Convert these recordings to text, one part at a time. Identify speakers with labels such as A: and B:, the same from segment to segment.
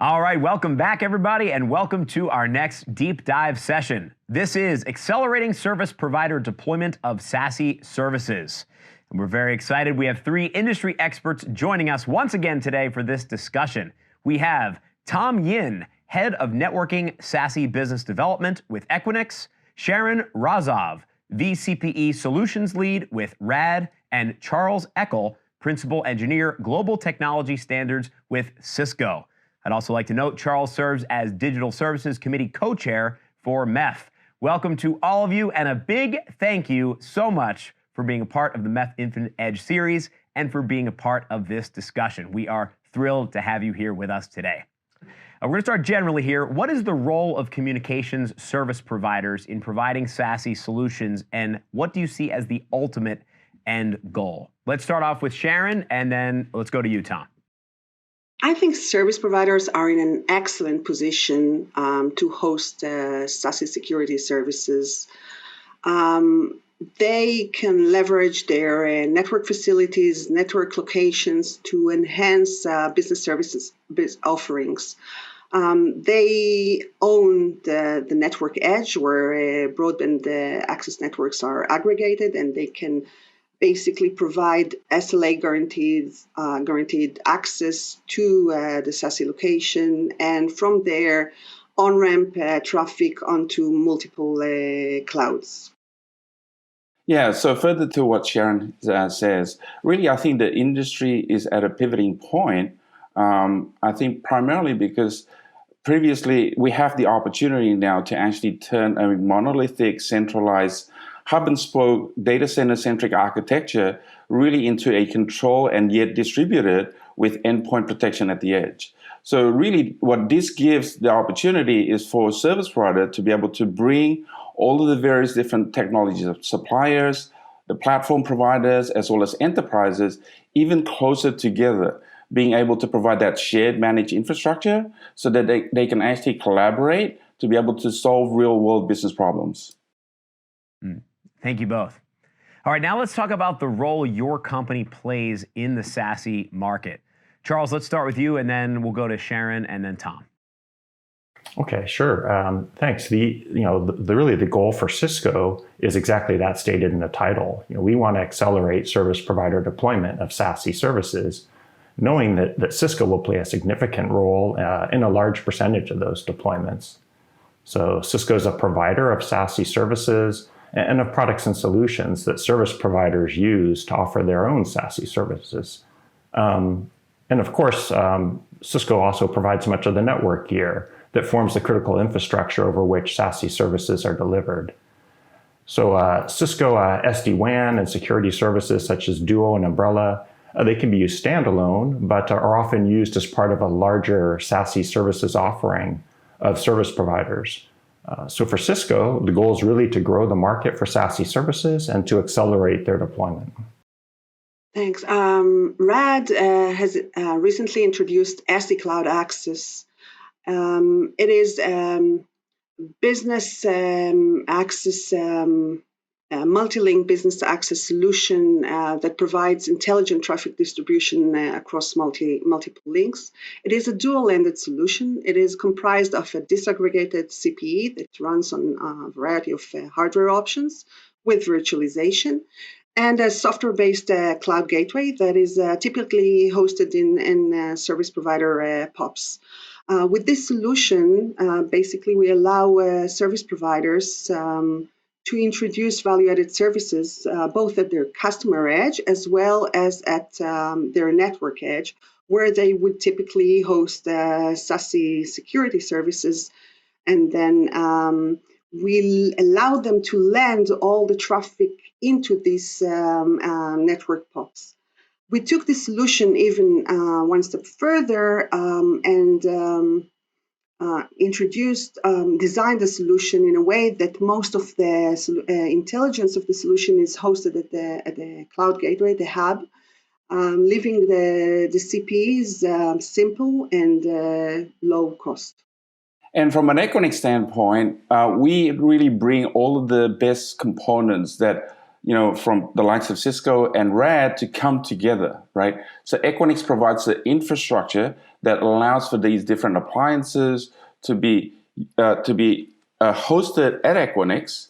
A: All right, welcome back, everybody, and welcome to our next deep dive session. This is Accelerating Service Provider Deployment of Sassy Services. And we're very excited. We have three industry experts joining us once again today for this discussion. We have Tom Yin, Head of Networking Sassy Business Development with Equinix, Sharon Rozov, vCPE Solutions Lead with RAD, and Charles Eckel, Principal Engineer, Global Technology Standards with Cisco. I'd also like to note Charles serves as Digital Services Committee Co-Chair for MEF. Welcome to all of you, and a big thank you so much for being a part of the MEF Infinite Edge Series and for being a part of this discussion. We are thrilled to have you here with us today. We're going to start generally here. What is the role of communications service providers in providing SASE solutions, and what do you see as the ultimate end goal? Let's start off with Sharon, and then let's go to you, Tom.
B: I think service providers are in an excellent position to host SASE security services. They can leverage their network facilities, network locations to enhance business services offerings. They own the network edge where broadband access networks are aggregated, and they can basically provide SLA guaranteed access to the SASE location, and from there on-ramp traffic onto multiple clouds.
C: Yeah, so further to what Sharon says, really I think the industry is at a pivoting point. I think primarily because previously we have the opportunity now to actually turn a monolithic, centralized, hub-and-spoke, data center-centric architecture really into a control and yet distributed with endpoint protection at the edge. So really what this gives the opportunity is for a service provider to be able to bring all of the various different technologies of suppliers, the platform providers, as well as enterprises, even closer together, being able to provide that shared managed infrastructure so that they can actually collaborate to be able to solve real-world business problems.
A: Thank you both. All right, now let's talk about the role your company plays in the SASE market. Charles, let's start with you, and then we'll go to Sharon and then Tom.
D: Okay, sure. Thanks. Really the goal for Cisco is exactly that stated in the title. We want to accelerate service provider deployment of SASE services, knowing that Cisco will play a significant role in a large percentage of those deployments. So Cisco is a provider of SASE services and of products and solutions that service providers use to offer their own SASE services. And of course, Cisco also provides much of the network gear that forms the critical infrastructure over which SASE services are delivered. So Cisco SD-WAN and security services such as Duo and Umbrella, they can be used standalone, but are often used as part of a larger SASE services offering of service providers. So for Cisco, the goal is really to grow the market for SASE services and to accelerate their deployment.
B: Thanks. RAD has recently introduced Assi Cloud Access. It is business access, multi-link business access solution that provides intelligent traffic distribution across multiple links. It is a dual-ended solution. It is comprised of a disaggregated CPE that runs on a variety of hardware options with virtualization, and a software-based cloud gateway that is typically hosted in service provider POPs. With this solution, basically we allow service providers to introduce value-added services both at their customer edge as well as at their network edge, where they would typically host SASE security services, and then we'll allow them to land all the traffic into these network POPs. We took this solution even one step further and designed the solution in a way that most of the intelligence of the solution is hosted at the cloud gateway, the hub, leaving the CPEs simple and low cost.
C: And from an Equinix standpoint, we really bring all of the best components that from the likes of Cisco and RAD to come together, right? So Equinix provides the infrastructure that allows for these different appliances to be hosted at Equinix,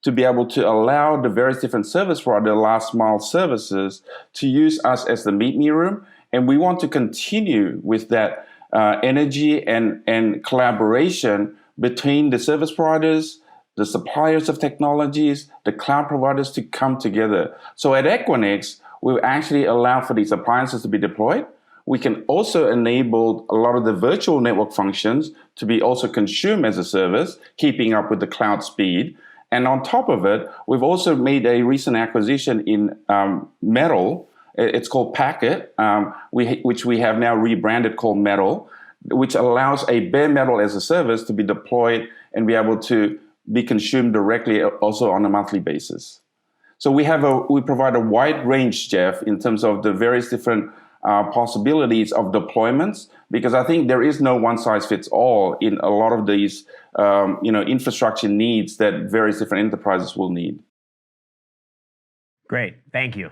C: to be able to allow the various different service provider last mile services to use us as the meet me room. And we want to continue with that energy and collaboration between the service providers, the suppliers of technologies, the cloud providers to come together. So at Equinix, we actually allow for these appliances to be deployed. We can also enable a lot of the virtual network functions to be also consumed as a service, keeping up with the cloud speed. And on top of it, we've also made a recent acquisition in Metal. It's called Packet, which we have now rebranded called Metal, which allows a bare metal as a service to be deployed and be able to be consumed directly also on a monthly basis. So we provide a wide range, Jeff, in terms of the various different possibilities of deployments, because I think there is no one size fits all in a lot of these infrastructure needs that various different enterprises will need.
A: Great, thank you.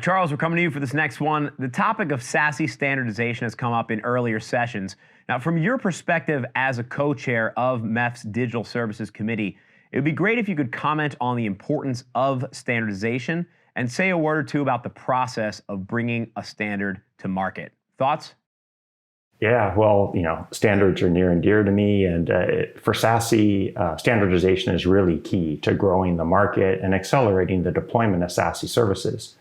A: Charles, we're coming to you for this next one. The topic of SASE standardization has come up in earlier sessions. Now, from your perspective as a co-chair of MEF's Digital Services Committee, it would be great if you could comment on the importance of standardization and say a word or two about the process of bringing a standard to market. Thoughts?
D: Yeah, well, standards are near and dear to me. And for Sassy, standardization is really key to growing the market and accelerating the deployment of Sassy services.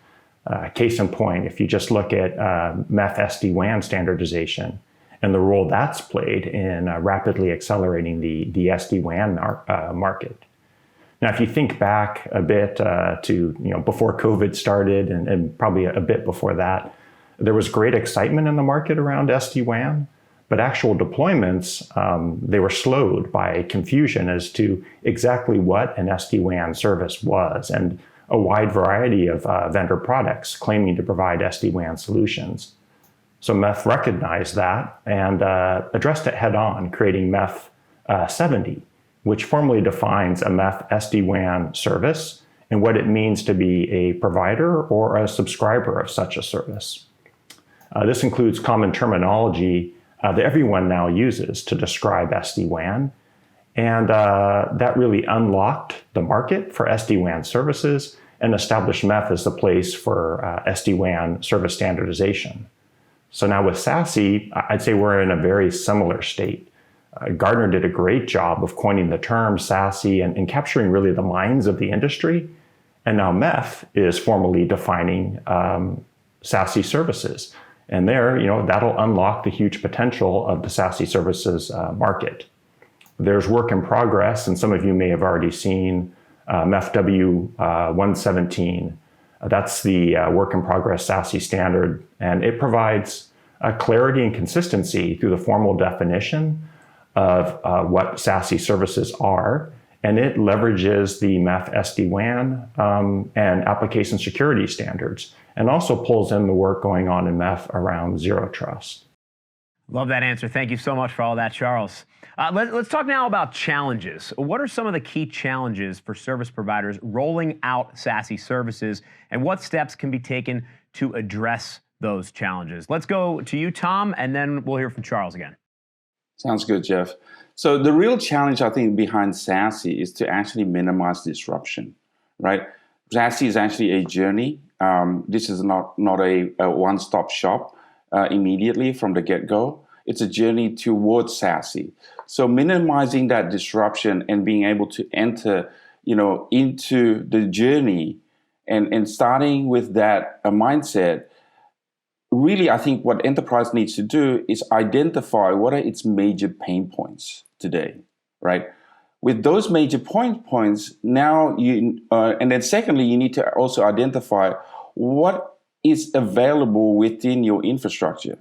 D: Case in point, if you just look at MEF SD-WAN standardization and the role that's played in rapidly accelerating the SD-WAN market. Now, if you think back a bit to before COVID started and probably a bit before that, there was great excitement in the market around SD-WAN, but actual deployments, they were slowed by confusion as to exactly what an SD-WAN service was, and a wide variety of vendor products claiming to provide SD-WAN solutions. So MEF recognized that and addressed it head on, creating MEF 70, which formally defines a MEF SD-WAN service and what it means to be a provider or a subscriber of such a service. This includes common terminology that everyone now uses to describe SD-WAN. And that really unlocked the market for SD-WAN services and established MEF as the place for SD-WAN service standardization. So now with Sassy, I'd say we're in a very similar state. Gartner did a great job of coining the term Sassy and capturing really the minds of the industry. And now MEF is formally defining Sassy services. And there, that'll unlock the huge potential of the Sassy services market. There's work in progress, and some of you may have already seen MEF W117. That's the work in progress Sassy standard, and it provides clarity and consistency through the formal definition of what Sassy services are, and it leverages the MEF SD-WAN and application security standards, and also pulls in the work going on in MEF around zero trust.
A: Love that answer. Thank you so much for all that, Charles. Let's talk now about challenges. What are some of the key challenges for service providers rolling out Sassy services, and what steps can be taken to address those challenges? Let's go to you, Tom, and then we'll hear from Charles again.
C: Sounds good, Jeff. So the real challenge, I think, behind Sassy is to actually minimize disruption, right? Sassy is actually a journey. This is not a one-stop shop immediately from the get-go. It's a journey towards Sassy. So minimizing that disruption and being able to enter, into the journey and starting with that mindset, really, I think what enterprise needs to do is identify what are its major pain points today, right? With those major points, now and then secondly, you need to also identify what is available within your infrastructure,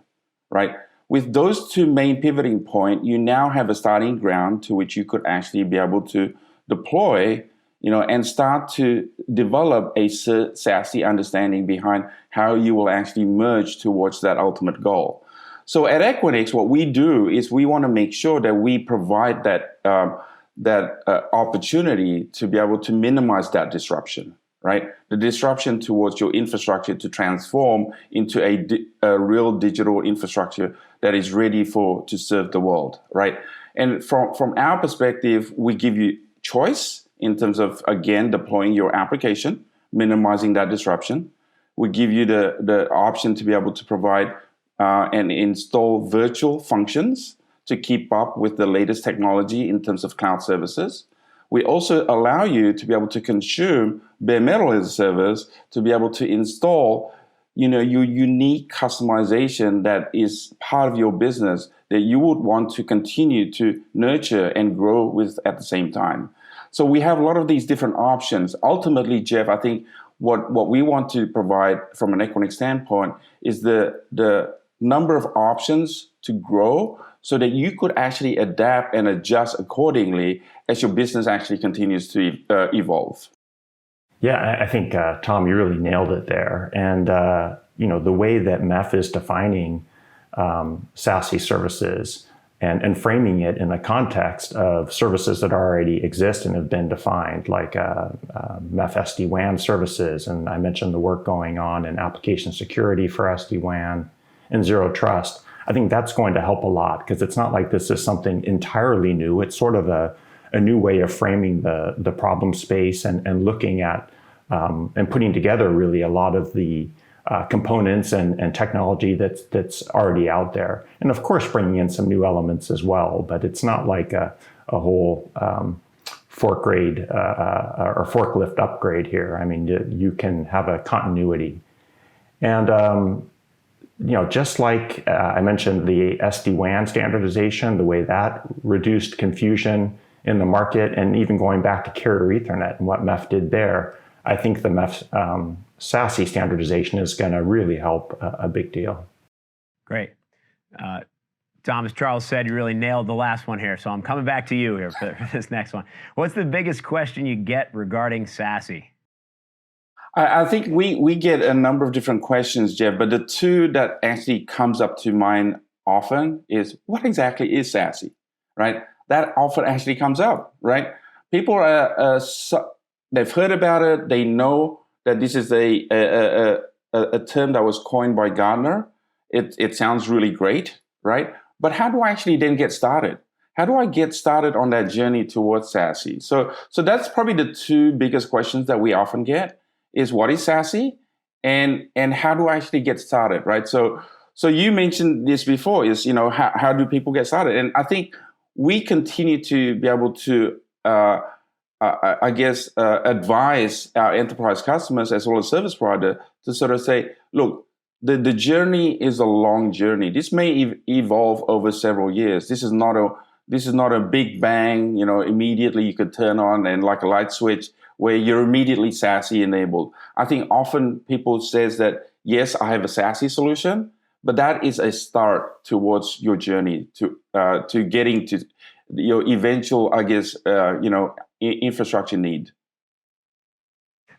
C: right? With those two main pivoting points, you now have a starting ground to which you could actually be able to deploy, and start to develop a Sassy understanding behind how you will actually merge towards that ultimate goal. So at Equinix, what we do is we want to make sure that we provide that opportunity to be able to minimize that disruption, right? The disruption towards your infrastructure to transform into a real digital infrastructure that is ready to serve the world, right? And from our perspective, we give you choice in terms of, again, deploying your application, minimizing that disruption. We give you the option to be able to provide and install virtual functions to keep up with the latest technology in terms of cloud services. We also allow you to be able to consume bare metal as a service, to be able to install, your unique customization that is part of your business that you would want to continue to nurture and grow with at the same time. So we have a lot of these different options. Ultimately, Jeff, I think what we want to provide from an Equinix standpoint is the number of options to grow so that you could actually adapt and adjust accordingly as your business actually continues to evolve.
D: Yeah, I think, Tom, you really nailed it there. And, the way that MEF is defining Sassy services and framing it in the context of services that already exist and have been defined, like MEF SD-WAN services. And I mentioned the work going on in application security for SD-WAN and Zero Trust. I think that's going to help a lot because it's not like this is something entirely new. It's sort of a new way of framing the problem space and looking at and putting together really a lot of the components and technology that's already out there. And of course, bringing in some new elements as well, but it's not like a whole forklift upgrade here. I mean, you can have a continuity. And just like I mentioned the SD-WAN standardization, the way that reduced confusion in the market, and even going back to carrier Ethernet and what MEF did there, I think the MEF Sassy standardization is going to really help a big deal.
A: Great. Tom, as Charles said, you really nailed the last one here, so I'm coming back to you here for this next one. What's the biggest question you get regarding Sassy?
C: I think we get a number of different questions, Jeff, but the two that actually comes up to mind often is, what exactly is Sassy, right? That often actually comes up, right? People they've heard about it. They know that this is a term that was coined by Gartner. It sounds really great, right? But how do I actually then get started? How do I get started on that journey towards Sassy? So that's probably the two biggest questions that we often get. Is what is Sassy, and how do I actually get started, right? So you mentioned this before, is how do people get started? And I think we continue to be able to, advise our enterprise customers as well as service provider to sort of say, look, the journey is a long journey. This may evolve over several years. This is not a big bang, immediately you could turn on and like a light switch where you're immediately Sassy enabled. I think often people says that, yes, I have a Sassy solution, but that is a start towards your journey to getting to your eventual, infrastructure need.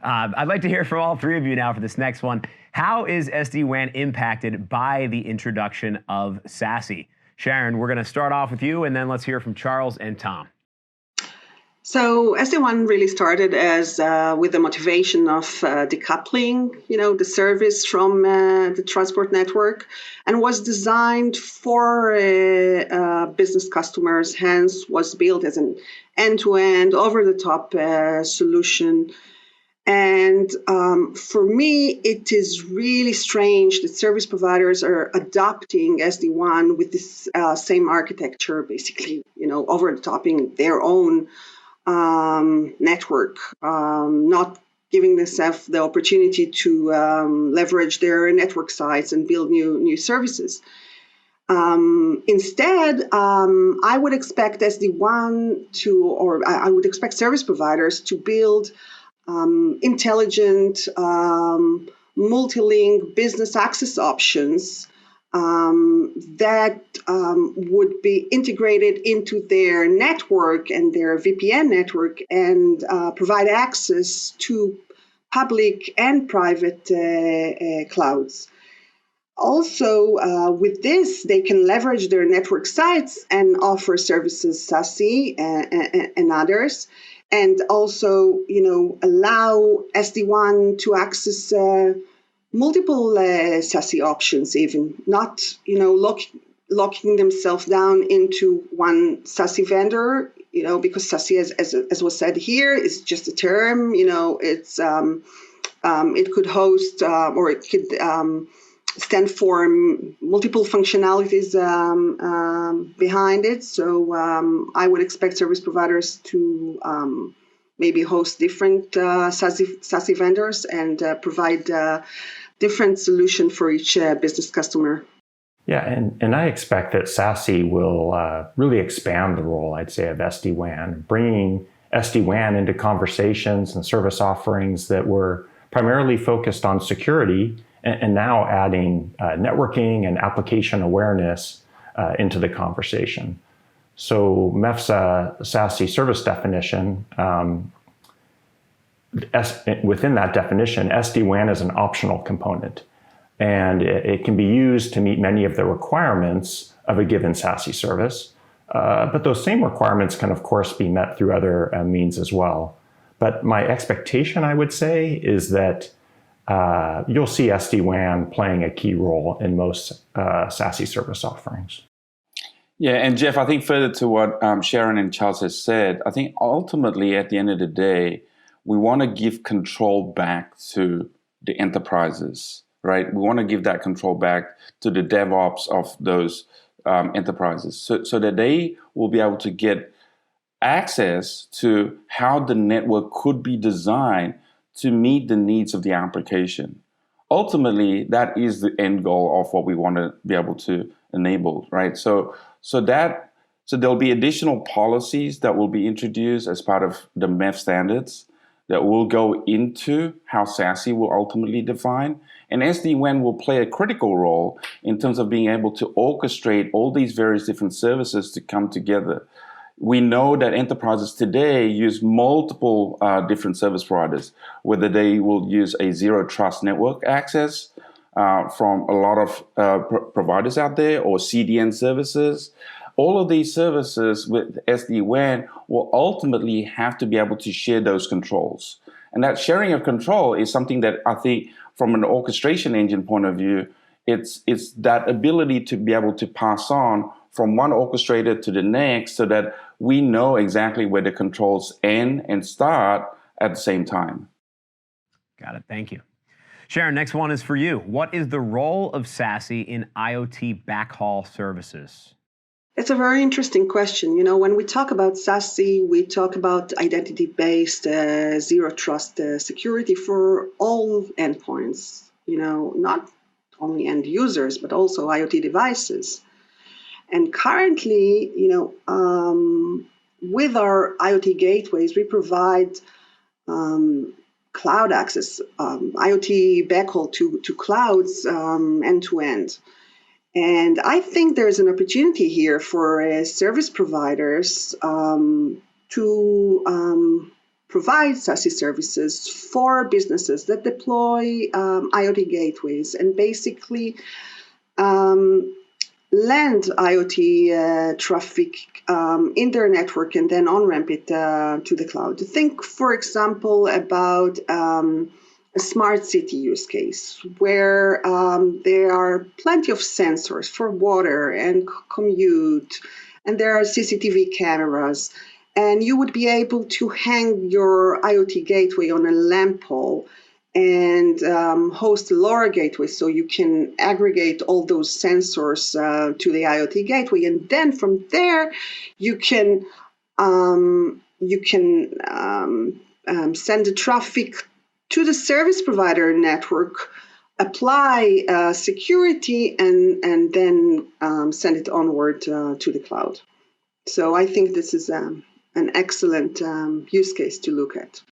A: I'd like to hear from all three of you now for this next one. How is SD-WAN impacted by the introduction of Sassy? Sharon, we're going to start off with you, and then let's hear from Charles and Tom.
B: So SD-WAN really started as with the motivation of decoupling, the service from the transport network, and was designed for business customers. Hence, was built as an end-to-end, over-the-top solution. And for me, it is really strange that service providers are adopting SD-WAN with this same architecture, basically, over-the-topping their own network, not giving themselves the opportunity to leverage their network sites and build new services. Instead, I would expect SD-WAN I would expect service providers to build intelligent, multi-link business access options that would be integrated into their network and their VPN network and provide access to public and private clouds. Also, with this, they can leverage their network sites and offer services, Sassy and others. and also, allow SD-WAN to access multiple SASE options, even not, locking themselves down into one SASE vendor, because SASE, as was said here, is just a term. It's it could host or it could stand for multiple functionalities behind it. So I would expect service providers to maybe host different SASE vendors and provide different solution for each business customer.
D: Yeah, and I expect that Sassy will really expand the role, I'd say, of SD-WAN, bringing SD-WAN into conversations and service offerings that were primarily focused on security, and now adding networking and application awareness into the conversation. So MEF's SASE service definition, within that definition, SD-WAN is an optional component. And it can be used to meet many of the requirements of a given SASE service. But those same requirements can, of course, be met through other means as well. But my expectation, I would say, is that you'll see SD-WAN playing a key role in most SASE service offerings.
C: Yeah, and Jeff, I think further to what Sharon and Charles has said, I think ultimately at the end of the day, we want to give control back to the enterprises. Right, we want to give that control back to the DevOps of those enterprises, so that they will be able to get access to how the network could be designed to meet the needs of the application. Ultimately, that is the end goal of what we want to be able to enable. Right, so there'll be additional policies that will be introduced as part of the MEF standards that will go into how SASE will ultimately define. And SD-WAN will play a critical role in terms of being able to orchestrate all these various different services to come together. We know that enterprises today use multiple different service providers, whether they will use a zero trust network access from a lot of providers out there, or CDN services. All of these services with SD-WAN will ultimately have to be able to share those controls. And that sharing of control is something that I think from an orchestration engine point of view, it's that ability to be able to pass on from one orchestrator to the next so that we know exactly where the controls end and start at the same time.
A: Got it. Thank you. Sharon, next one is for you. What is the role of SASE in IoT backhaul services?
B: It's a very interesting question. When we talk about SASE, we talk about identity-based zero trust security for all endpoints, not only end users, but also IoT devices. And currently, with our IoT gateways, we provide cloud access, IoT backhaul to clouds end-to-end. And I think there's an opportunity here for service providers to provide SASE services for businesses that deploy IoT gateways and basically land IoT traffic in their network and then on-ramp it to the cloud. Think, for example, about a smart city use case where there are plenty of sensors for water and commute, and there are CCTV cameras, and you would be able to hang your IoT gateway on a lamp pole and host a LoRa gateway, so you can aggregate all those sensors to the IoT gateway, and then from there you can send the traffic to the service provider network, apply security, and then send it onward to the cloud. So I think this is an excellent use case to look at.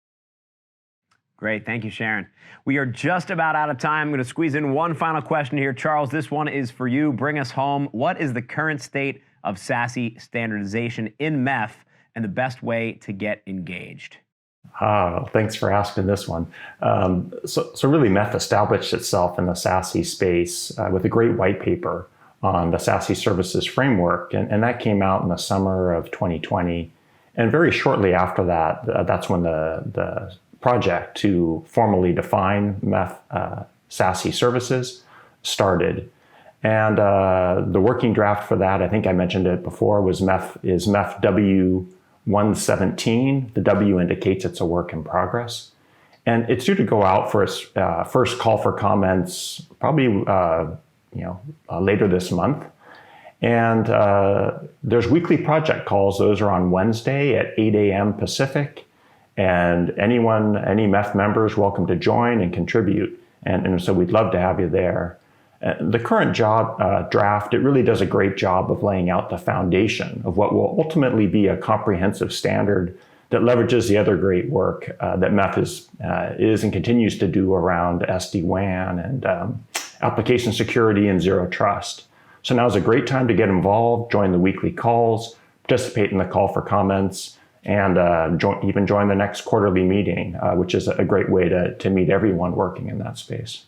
A: Great. Thank you, Sharon. We are just about out of time. I'm going to squeeze in one final question here. Charles, this one is for you. Bring us home. What is the current state of SASE standardization in MEF and the best way to get engaged?
D: Thanks for asking this one. So really, MEF established itself in the SASE space with a great white paper on the SASE services framework, and that came out in the summer of 2020. And very shortly after that, that's when the project to formally define MEF Sassy services started. And the working draft for that, I think I mentioned it before, was MEF W117. The W indicates it's a work in progress. And it's due to go out for its first call for comments probably later this month. And there's weekly project calls. Those are on Wednesday at 8 a.m. Pacific. And any MEF member is welcome to join and contribute. And so we'd love to have you there. The current draft, it really does a great job of laying out the foundation of what will ultimately be a comprehensive standard that leverages the other great work that MEF is and continues to do around SD-WAN and application security and zero trust. So now is a great time to get involved, join the weekly calls, participate in the call for comments, and even join the next quarterly meeting, which is a great way to meet everyone working in that space.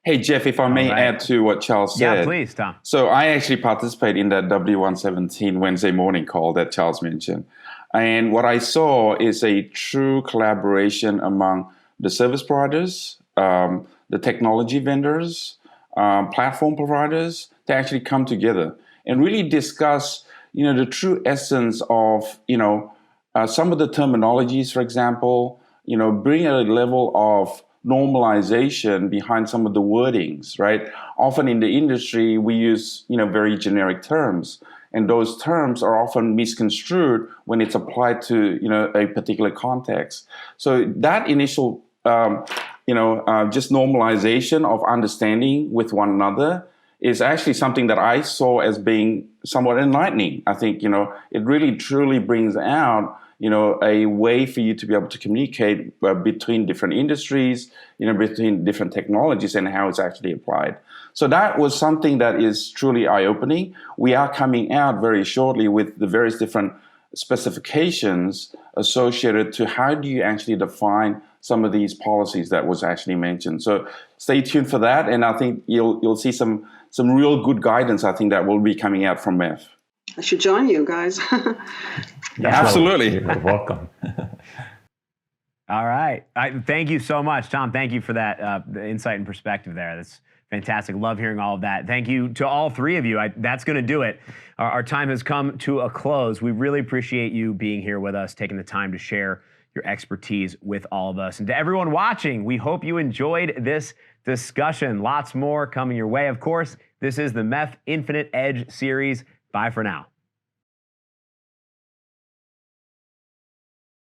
C: Hey, Jeff, if I may add to what Charles said.
A: Yeah, please, Tom.
C: So I actually participate in that W117 Wednesday morning call that Charles mentioned. And what I saw is a true collaboration among the service providers, the technology vendors, platform providers to actually come together and really discuss, the true essence of, some of the terminologies, for example, bring a level of normalization behind some of the wordings, right? Often in the industry, we use, very generic terms, and those terms are often misconstrued when it's applied to, a particular context. So that initial, just normalization of understanding with one another is actually something that I saw as being somewhat enlightening. I think, it really truly brings out, a way for you to be able to communicate between different industries, between different technologies and how it's actually applied. So that was something that is truly eye-opening. We are coming out very shortly with the various different specifications associated to how do you actually define some of these policies that was actually mentioned. So stay tuned for that, and I think you'll see some real good guidance, I think, that will be coming out from MEF.
B: I should join you guys.
C: Absolutely.
D: You're welcome.
A: All right. Thank you so much, Tom. Thank you for that the insight and perspective there. That's fantastic. Love hearing all of that. Thank you to all three of you. That's going to do it. Our time has come to a close. We really appreciate you being here with us, taking the time to share your expertise with all of us. And to everyone watching, we hope you enjoyed this discussion. Lots more coming your way. Of course, this is the MEF Infinite Edge Series. Bye for now.